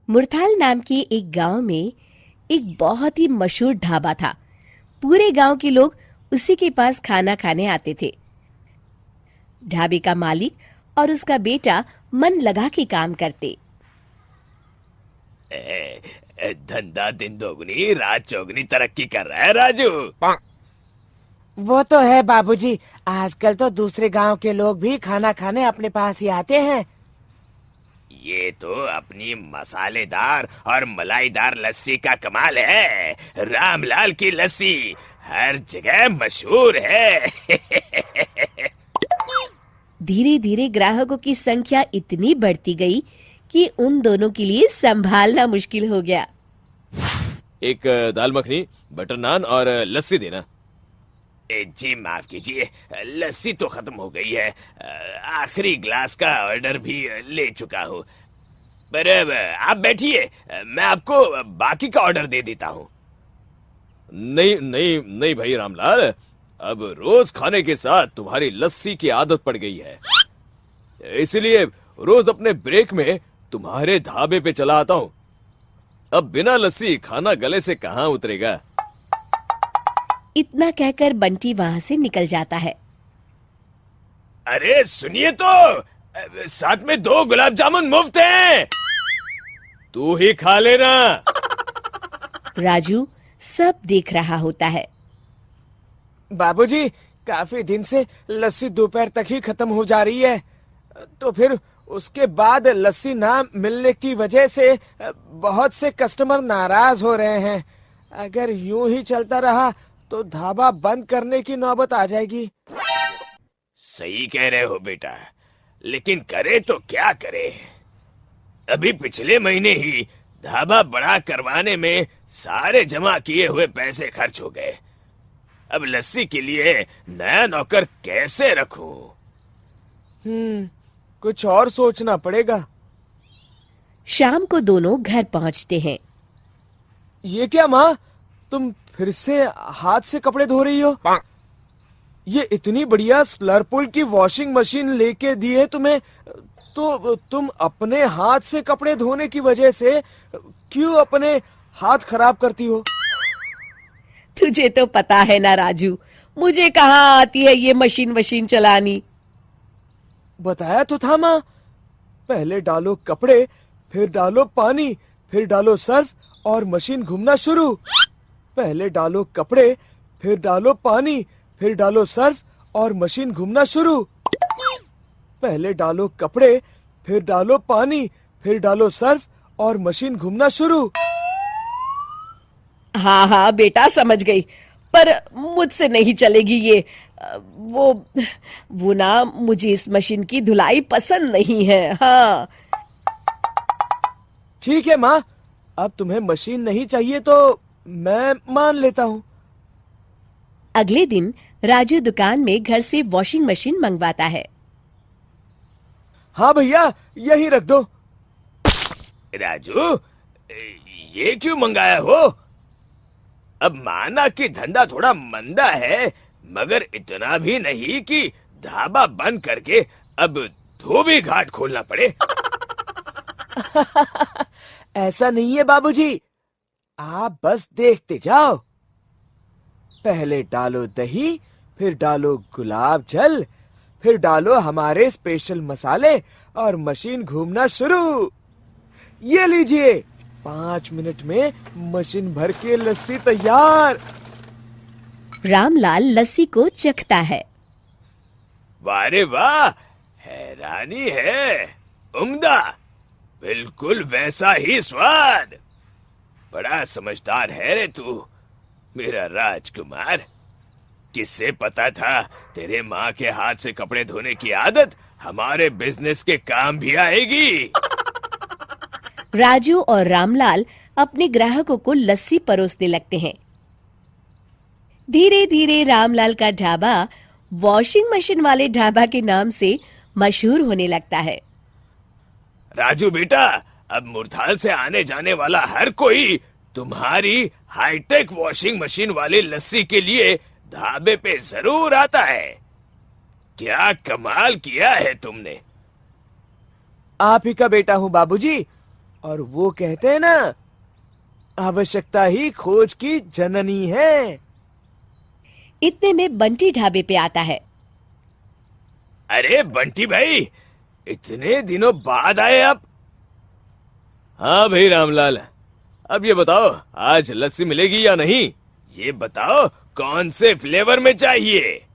मुरथाल नाम के एक गांव में एक बहुत ही मशहूर ढाबा था। पूरे गांव के लोग उसी के पास खाना खाने आते थे। ढाबे का मालिक और उसका बेटा मन लगा के काम करते। धंधा दिन दोगुनी रात चौगुनी तरक्की कर रहा है राजू। वो तो है बाबूजी। आजकल तो दूसरे गांव के लोग भी खाना खाने अपने पास ही आते हैं। ये तो अपनी मसालेदार और मलाईदार लस्सी का कमाल है। रामलाल की लस्सी हर जगह मशहूर है। धीरे धीरे ग्राहकों की संख्या इतनी बढ़ती गई कि उन दोनों के लिए संभालना मुश्किल हो गया। एक दाल मखनी, बटर नान और लस्सी देना। जी माफ कीजिए, लस्सी तो खत्म हो गई है। आखिरी ग्लास का ऑर्डर भी ले चुका हूँ। पर आप बैठिए, मैं आपको बाकी का ऑर्डर दे देता हूँ। नहीं नहीं नहीं भाई रामलाल, अब रोज खाने के साथ तुम्हारी लस्सी की आदत पड़ गई है, इसलिए रोज अपने ब्रेक में तुम्हारे ढाबे पे चला आता हूँ। अब बिना लस्सी खाना गले से कहाँ उतरेगा। इतना कहकर बंटी वहां से निकल जाता है। अरे सुनिए तो, साथ में 2 गुलाब जामुन मुफ्त हैं। तू ही खा लेना। राजू सब देख रहा होता है। बाबूजी, काफी दिन से लस्सी दोपहर तक ही खत्म हो जा रही है, तो फिर उसके बाद लस्सी ना मिलने की वजह से बहुत से कस्टमर नाराज हो रहे हैं। अगर यूं ही चलता रहा तो ढाबा बंद करने की नौबत आ जाएगी। सही कह रहे हो बेटा, लेकिन करे तो क्या करे। अभी पिछले महीने ही ढाबा बड़ा करवाने में सारे जमा किए हुए पैसे खर्च हो गए। अब लस्सी के लिए नया नौकर कैसे रखूं? कुछ और सोचना पड़ेगा। शाम को दोनों घर पहुंचते हैं। ये क्या माँ, तुम फिर से हाथ से कपड़े धो रही हो? ये इतनी बढ़िया स्लर्पुल की वॉशिंग मशीन लेके दी है तुम्हें, तो तुम अपने हाथ से कपड़े धोने की वजह से क्यों अपने हाथ खराब करती हो? तुझे तो पता है ना राजू, मुझे कहाँ आती है ये मशीन चलानी। बताया तो था माँ, पहले डालो कपड़े, फिर डालो पानी, फिर डालो सर्फ और मशीन घूमना शुरू। पहले डालो कपड़े, फिर डालो पानी, फिर डालो सर्फ और मशीन घूमना शुरू। पहले डालो कपड़े, फिर डालो पानी, फिर डालो सर्फ और मशीन घूमना शुरू। हाँ हाँ बेटा, समझ गई, पर मुझसे नहीं चलेगी ये। वो ना, मुझे इस मशीन की धुलाई पसंद नहीं है। हाँ ठीक है माँ, अब तुम्हें मशीन नहीं चाहिए तो मैं मान लेता हूँ। अगले दिन राजू दुकान में घर से वॉशिंग मशीन मंगवाता है। हाँ भैया, यही रख दो। राजू, ये क्यों मंगाया हो? अब माना कि धंधा थोड़ा मंदा है, मगर इतना भी नहीं कि ढाबा बंद करके अब धोबी घाट खोलना पड़े। ऐसा नहीं है बाबूजी, आप बस देखते जाओ। पहले डालो दही, फिर डालो गुलाब जल, फिर डालो हमारे स्पेशल मसाले और मशीन घूमना शुरू। ये लीजिए, 5 मिनट में मशीन भर के लस्सी तैयार। रामलाल लस्सी को चखता है। वाह रे वाह, हैरानी है, उम्दा, बिल्कुल वैसा ही स्वाद। बड़ा समझदार है रे तू, मेरा राजकुमार। किससे पता था तेरे माँ के हाथ से कपड़े धोने की आदत हमारे बिजनेस के काम भी आएगी। राजू और रामलाल अपने ग्राहकों को लस्सी परोसने लगते हैं। धीरे धीरे रामलाल का ढाबा वॉशिंग मशीन वाले ढाबा के नाम से मशहूर होने लगता है। राजू बेटा, अब मुरथाल से आने जाने वाला हर कोई तुम्हारी हाईटेक वॉशिंग मशीन वाली लस्सी के लिए ढाबे पे जरूर आता है। क्या कमाल किया है तुमने। आप ही का बेटा हूँ बाबूजी, और वो कहते हैं ना, आवश्यकता ही खोज की जननी है। इतने में बंटी ढाबे पे आता है। अरे बंटी भाई, इतने दिनों बाद आए आप। हाँ भाई रामलाल, अब ये बताओ आज लस्सी मिलेगी या नहीं? ये बताओ कौन से फ्लेवर में चाहिए?